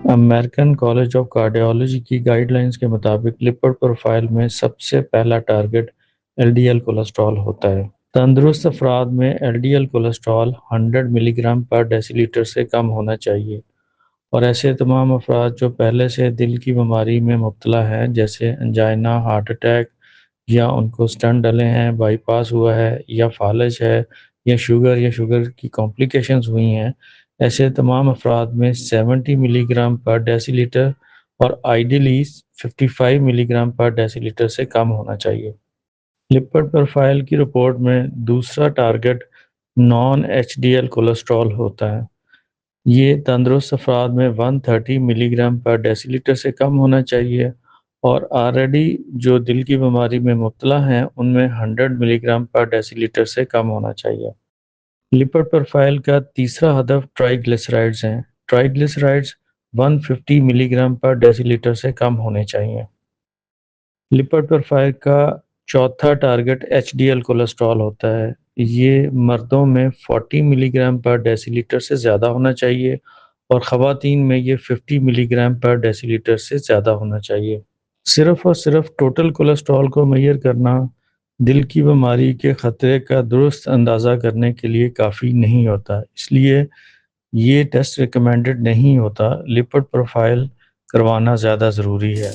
American college of cardiology کی guide lines کے مطابق لپڈ پروفائل میں سب سے پہلا target L D L cholesterol ہوتا ہے۔ تندرست افراد میں ایل ڈی ایل کولیسٹرول 100 ملی گرام پر ڈیسی لیٹر سے کم ہونا چاہیے، اور ایسے تمام افراد جو پہلے سے دل کی بیماری میں مبتلا ہیں جیسے انجائنا، ہارٹ اٹیک، یا ان کو اسٹنٹ ڈلے ہیں، بائی پاس ہوا ہے، یا فالج ہے، یا شوگر کی کمپلیکیشنز ہوئی ہیں، ایسے تمام افراد میں 70 ملی گرام پر ڈیسی لیٹر اور آئیڈیلی 55 ملی گرام پر ڈیسی لیٹر سے کم ہونا چاہیے۔ لپڈ پروفائل کی رپورٹ میں دوسرا target non H D L cholesterol ہوتا ہے۔ یہ تندرست افراد میں 130 ملی گرام پر ڈیسی لیٹر سے کم ہونا چاہیے، اور آلریڈی جو دل کی بیماری میں مبتلا ہیں ان میں 100 ملی گرام پر ڈیسی لیٹر سے کم ہونا چاہیے۔ لپڈ پروفائل کا تیسرا ہدف ٹرائی گلیسرائڈز ہیں۔ ٹرائی گلیسرائڈز 150 ملی گرام پر ڈیسی لیٹر سے کم ہونے چاہیے۔ لپڈ پروفائل کا چوتھا target H D L cholesterol ہوتا ہے۔ یہ مردوں میں 40 ملی گرام پر ڈیسی لیٹر سے زیادہ ہونا چاہیے، اور خواتین میں یہ 50 ملی گرام پر ڈیسی لیٹر سے زیادہ ہونا چاہیے۔ صرف اور صرف ٹوٹل کولیسٹرول کو میئر کرنا دل کی بیماری کے خطرے کا درست اندازہ کرنے کے لیے کافی نہیں ہوتا، اس لیے یہ ٹیسٹ ریکمینڈڈ نہیں ہوتا۔ لپڈ پروفائل کروانا زیادہ ضروری ہے۔